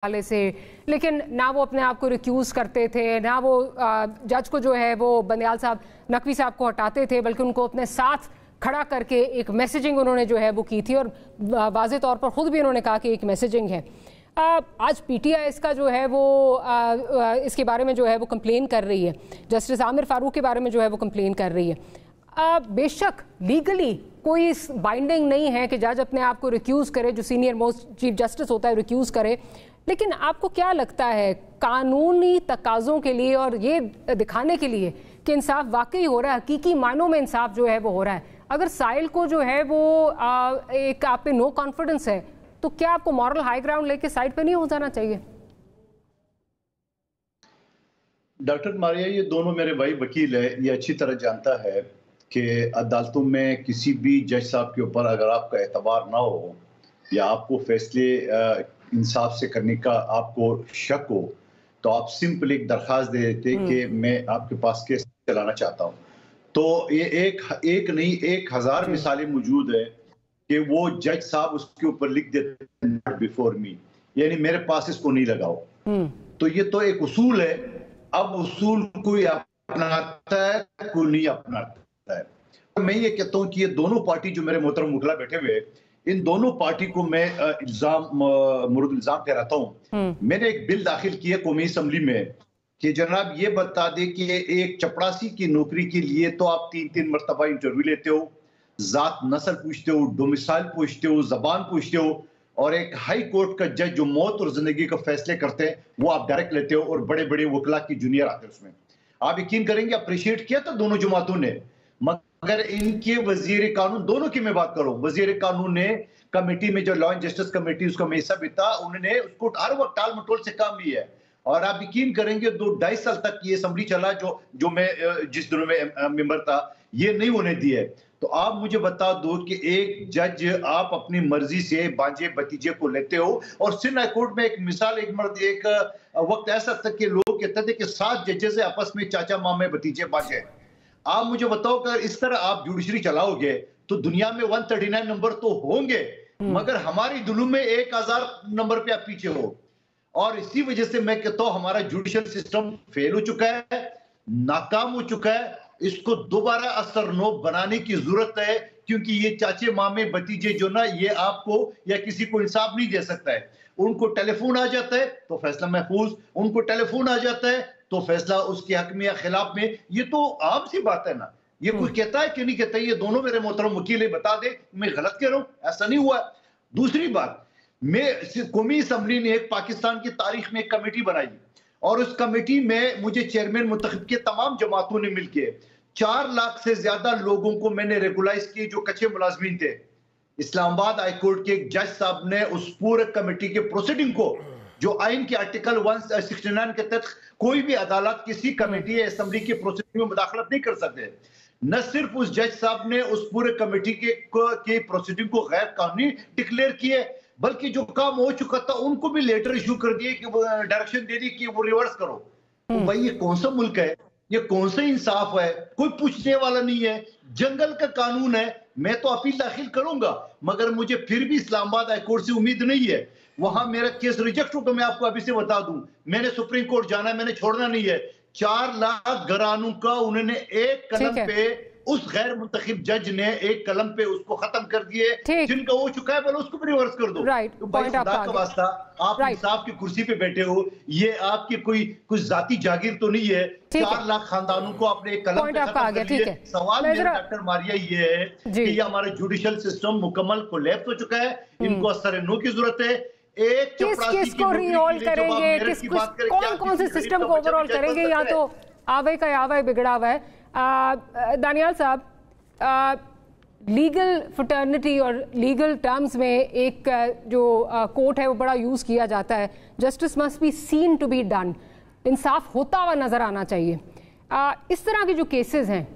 वाले से, लेकिन ना वो अपने आप को रिक्यूज़ करते थे, ना वो जज को जो है वो बंदयाल साहब नकवी साहब को हटाते थे, बल्कि उनको अपने साथ खड़ा करके एक मैसेजिंग उन्होंने जो है वो की थी। और वाज़े तौर पर ख़ुद भी उन्होंने कहा कि एक मैसेजिंग है। आज पीटीआई इसका जो है वो इसके बारे में जो है वो कंप्लेन कर रही है, जस्टिस आमिर फारूक के बारे में जो है वो कंप्लेन कर रही है। बेशक लीगली कोई बाइंडिंग नहीं है कि जज अपने आप को रिक्यूज़ करे, जो सीनियर मोस्ट चीफ जस्टिस होता है रिक्यूज़ करे, लेकिन आपको क्या लगता है कानूनी तकाज़ों के लिए और ये दिखाने के लिए कि इंसाफ वाकई हो रहा है, हकीकी मायनों में इंसाफ जो है वो हो रहा है, अगर साहिल को जो है वो एक आप पे नो कॉन्फिडेंस है, तो क्या आपको मॉरल हाई ग्राउंड लेके साइड पे नहीं हो जाना चाहिए? डॉक्टर मारिया, ये दोनों मेरे भाई वकील है, ये अच्छी तरह जानता है कि अदालतों में किसी भी जज साहब के ऊपर अगर आपका एतबार ना हो या आपको फैसले इंसाफ से करने का आपको शक हो, तो आप सिंपल एक दरख्वास्त दे देते कि मैं आपके पास केस चलाना चाहता हूँ। तो ये एक नहीं 1000 मिसालें मौजूद है कि वो जज साहब उसके ऊपर लिख देते हैं बिफोर मी, यानी मेरे पास इसको नहीं लगाओ। तो ये तो एक उसूल है। अब उसूल कोई अपनाता है, कोई नहीं अपनाता है। मैं ये कहता हूँ कि ये दोनों पार्टी जो मेरे मोहतरम मुखला बैठे हुए, इन दोनों पार्टी को मैं मुर्द इल्जाम कहता हूँ। मैंने एक बिल दाखिल किया कौमी असम्बली में कि जनाब ये बता दे कि एक चपरासी की नौकरी के लिए तो आप 3-3 मरतबा इंटरव्यू लेते हो, जात नस्ल पूछते हो, डोमिसाइल पूछते हो, जबान पूछते हो, और एक हाई कोर्ट का जज जो मौत और जिंदगी का फैसले करते हैं वो आप डायरेक्ट लेते हो, और बड़े बड़े वकला की जूनियर आते हैं उसमें। आप यकीन करेंगे अप्रिशिएट किया था दोनों जमातों ने, मगर इनके वजीर कानून, दोनों की मैं बात करूं, वजीर कानून ने कमेटी में जो लॉ एंड जस्टिस कमेटी उसका मैं हिस्सा भी था, उन्होंने उसको हर वक्त टाल मटोल से काम लिया है। और आप यकीन करेंगे 2-2.5 साल तक ये असेंबली चला जो मैं जिस दिनों में मेंबर था, ये नहीं होने दिए। तो आप मुझे बता दो कि एक जज आप अपनी मर्जी से बांजे भतीजे को लेते हो, और सिंध हाई कोर्ट में एक मिसाल, एक वक्त ऐसा तक कि लोग कहते थे कि 7 जजेस से आपस में चाचा मामे भतीजे बांजे। आप मुझे बताओ कि इस तरह आप जुडिशरी चलाओगे तो दुनिया में 139 नंबर तो होंगे, मगर हमारी दुलू में 1000 नंबर पे आप पीछे हो। और इसी वजह से मैं कहता हूं हमारा जुडिशल सिस्टम फेल हो चुका है, नाकाम हो चुका है। इसको दोबारा असरनो बनाने की जरूरत है, क्योंकि ये चाचे मामे भतीजे जो ना, ये आपको या किसी को इंसाफ नहीं दे सकता है। उनको टेलीफोन आ जाता है तो फैसला महफूज, उनको टेलीफोन आ जाता है तो फैसला उसके हक में या खिलाफ में। ये तो आम सी बात है ना, ये कोई कहता है कि नहीं कहता? ये दोनों मेरे मोहतरम वकील बता दे मैं गलत कह रहा हूं, ऐसा नहीं हुआ। दूसरी बात, कौमी असम्बली ने एक पाकिस्तान की तारीख में एक कमेटी बनाई, और उस कमेटी में मुझे चेयरमैन मुंतखब के तमाम जमातों ने मिलकर 4 लाख से ज्यादा लोगों को मैंने रेगुलाइज किए जो कच्चे मुलाजमीन थे। इस्लामाबाद हाई कोर्ट के एक जज साहब ने उस पूरे कमेटी के प्रोसीडिंग को, जो आइन के आर्टिकल 169 के तहत कोई भी अदालत किसी कमेटी या असेंबली के प्रोसीडिंग में मुदाखलत नहीं कर सकते, न सिर्फ उस जज साहब ने उस पूरे कमेटी के प्रोसीडिंग को गैर कानूनी डिक्लेयर किए, बल्कि जो काम हो चुका था उनको भी लेटर इशू कर दिए कि वो डायरेक्शन दे दी कि वो रिवर्स करो। तो भाई ये कौन सा मुल्क है? ये कौन सा इंसाफ है? कोई पूछने वाला नहीं है। जंगल का कानून है। मैं तो अपील दाखिल करूंगा, मगर मुझे फिर भी इस्लामाबाद हाई कोर्ट से उम्मीद नहीं है। वहां मेरा केस रिजेक्ट हो तो मैं आपको अभी से बता दूं, मैंने सुप्रीम कोर्ट जाना है, मैंने छोड़ना नहीं है। 4 लाख घरानों का उन्होंने एक कलम पे, उस गैर मुंतखब जज ने एक कलम पे उसको खत्म कर दिए। जिनका हो चुका है बोलो उसको भी रिवर्स कर दो। तो भाई खुदा का वास्ता, आप इंसाफ की कुर्सी पे बैठे हो, ये आपकी कोई कुछ जाती जागीर तो नहीं है। 4 लाख खानदानों को आपने एक कलम पे खत्म कर दिया। सवाल मेरा डॉक्टर मारिया ये है कि ये हमारा जुडिशल सिस्टम मुकम्मल कोलैप्स हो चुका है, इनको असर-ए-नो की जरूरत है। किसको रीऑल करेंगे, कौन से सिस्टम को ओवरऑल करेंगे? या तो आवे का आवा बिगड़ा हुआ है। दानियाल साहब, लीगल फ्रटर्निटी और लीगल टर्म्स में एक जो कोट है वो बड़ा यूज़ किया जाता है, justice must be seen to be done, इंसाफ होता हुआ नज़र आना चाहिए। इस तरह के जो केसेस हैं,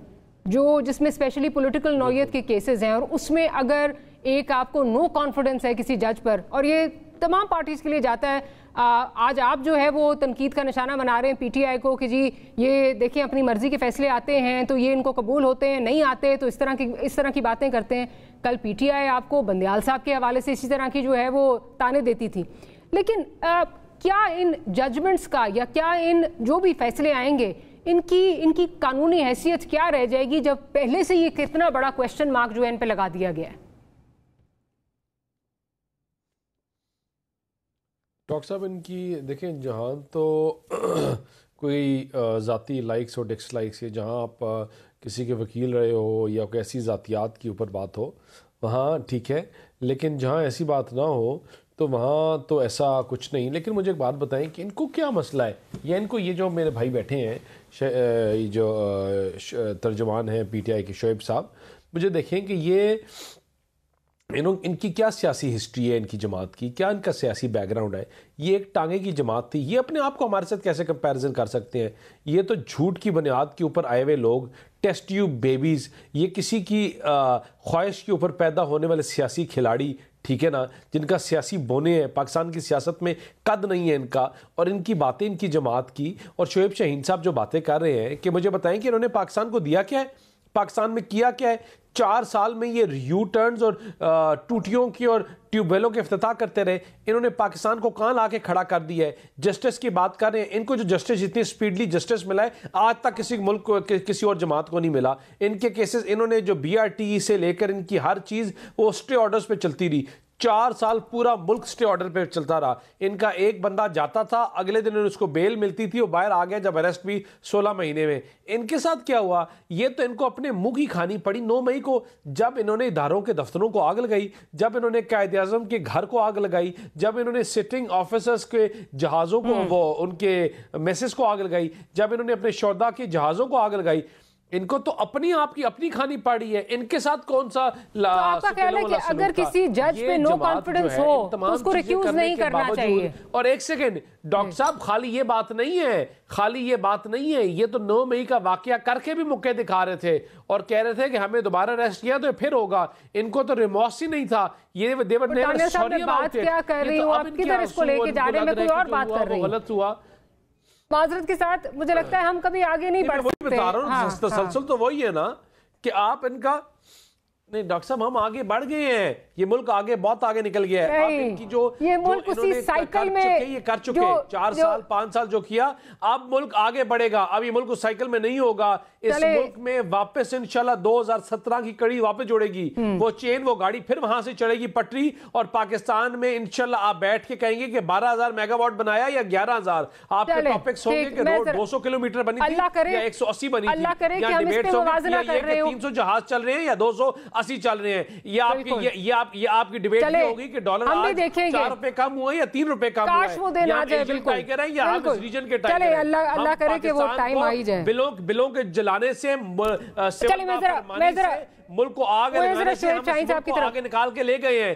जो जिसमें स्पेशली पॉलिटिकल नौयत के केसेस हैं, और उसमें अगर एक आपको नो कॉन्फिडेंस है किसी जज पर, और ये तमाम पार्टीज के लिए जाता है, आज आप जो है वो तनकीद का निशाना बना रहे हैं पीटीआई को कि जी ये देखिए अपनी मर्जी के फैसले आते हैं तो ये इनको कबूल होते हैं, नहीं आते तो इस तरह की बातें करते हैं। कल पीटीआई आपको बंदयाल साहब के हवाले से इसी तरह की जो है वो ताने देती थी। लेकिन کیا ان ججمنٹس کا یا کیا ان جو بھی فیصلے آئیں گے ان کی قانونی حیثیت کیا رہ جائے گی جب پہلے سے یہ کتنا بڑا کویسچن مارک جو ہے ان پہ لگا دیا گیا ہے؟ ڈاکٹر صاحب ان کی دیکھیں جہاں تو کوئی ذاتی لائکس اور ڈس لائکس ہے، جہاں آپ کسی کے وکیل رہے ہو یا کوئی ایسی ذاتیات کے اوپر بات ہو وہاں ٹھیک ہے، لیکن جہاں ایسی بات نہ ہو تو وہاں تو ایسا کچھ نہیں۔ لیکن مجھے ایک بات بتائیں کہ ان کو کیا مسئلہ ہے، یا ان کو یہ جو میرے بھائی بیٹھے ہیں جو ترجمان ہیں پی ٹی آئی کے شعیب صاحب، مجھے دیکھیں کہ یہ ان کی کیا سیاسی ہسٹری ہے، ان کی جماعت کی کیا ان کا سیاسی بیک گراؤنڈ ہے؟ یہ ایک ٹانگے کی جماعت تھی، یہ اپنے آپ کو ہمارے ساتھ کیسے کمپیریزن کر سکتے ہیں؟ یہ تو جھوٹ کی بنیاد کے اوپر آئے ہوئے لوگ، ٹیسٹ ٹیوب بیبیز، یہ کسی کی خواہش کے اوپر پیدا ہونے والے سیاسی کھلاڑی، ٹھیک ہے نا، جن کا سیاسی بونے ہیں، پاکستان کی سیاست میں قد نہیں ہے ان کا، اور ان کی باتیں ان کی جماعت کی، اور شعیب شاہین صاح جو باتیں کر رہے ہیں کہ مجھے بتائیں کہ انہوں نے پاکستان کو دیا کیا ہے، پاکستان میں کیا کیا ہے؟ 4 سال میں یہ یو ٹرنز اور ٹوٹیوں کی اور ٹیوب ویلوں کے افتتاح کرتے رہے، انہوں نے پاکستان کو کہاں لا کے کھڑا کر دیا ہے؟ جسٹس کی بات کر رہے ہیں، ان کو جو جسٹس اتنی سپیڈلی جسٹس ملا ہے آج تک کسی ملک کو کسی اور جماعت کو نہیں ملا۔ ان کے کیسز انہوں نے جو بی آر ٹی سے لے کر ان کی ہر چیز وہ اسٹے آرڈرز پہ چلتی رہی، 4 سال پورا ملک اسٹے آرڈر پہ چلتا رہا۔ ان کا ایک بندہ جاتا تھا، اگلے دن اس کو بیل ملتی تھی، وہ باہر آ گیا جب اریسٹ بھی 16 مہینے میں۔ ان کے ساتھ کیا ہوا؟ یہ تو ان کو اپنے منہ کی کھانی پڑی 9 مئی کو، جب انہوں نے اداروں کے دفتروں کو آگ لگائی، جب انہوں نے قائد اعظم کے گھر کو آگ لگائی، جب انہوں نے سٹنگ آفیسرز کے جہازوں کو وہ ان کے میسز کو آگ لگائی، جب انہوں نے اپنے شہداء کے جہازوں کو آگ لگائی۔ ان کو تو اپنی آپ کی اپنی کھانی پڑی ہے، ان کے ساتھ کون سا تو آپ کا خیال ہے کہ اگر کسی جج پہ نو کانفیڈنس ہو تو اس کو ریکیوز نہیں کرنا چاہیے؟ اور ایک سیکنڈ ڈاکٹر صاحب، خالی یہ بات نہیں ہے، یہ تو 9 مئی کا واقعہ کر کے بھی موقع دکھا رہے تھے اور کہہ رہے تھے کہ ہمیں دوبارہ اریسٹ کیا تو پھر ہوگا۔ ان کو تو ریمورس ہی نہیں تھا۔ یہ دانیال صاحب میں بات کیا کر رہی ہوں، آپ کدھر اس کو لے کے جا رہے ہیں؟ میں کوئی اور بات کر رہی ہوں۔ غلط ہوا، معذرت کے ساتھ مجھے لگتا ہے ہم کبھی آگے نہیں بڑھ سکتے۔ بتا رہا ہوں تسلسل تو وہی ہے نا کہ آپ ان کا نہیں ڈاکٹر صاحب، ہم آگے بڑھ گئے ہیں، یہ ملک آگے بہت آگے نکل گیا ہے۔ آپ ان کی جو یہ ملک اسی سائیکل میں یہ کر چکے 4 سال 5 سال جو کیا، اب ملک آگے بڑھے گا، اب یہ ملک اس سائیکل میں نہیں ہوگا۔ اس ملک میں واپس انشاءاللہ 2017 کی کڑی واپس جوڑے گی، وہ چین وہ گاڑی پھر وہاں سے چڑھے گی پٹری، اور پاکستان میں انشاءاللہ آپ بیٹھ کے کہیں گے کہ 12,000 میگا واٹ بنایا یا 11,000۔ آپ کے ٹاپکس ہوں گے کہ روڈ 200 کلومیٹر بنی تھی یا 180 بنی تھی، یا ڈیبیٹس ہوں گے کہ 300 جہاز چل رہے ہیں یا 280 چل رہے ہیں۔ یہ آپ کی ڈیبیٹ یہ ہوگی کہ ڈالر آج 4 روپے کم ہوئے یا 3 روپے کم ہوئے، کاش وہ دن آ جائے۔ بالکل یا آپ اس ریجن کے ٹائگر ہیں۔ اللہ کرے کہ وہ ٹائم آئی جائے۔ بلوں کے جلانے سے ملک کو آگے نکال کے لے گئے ہیں۔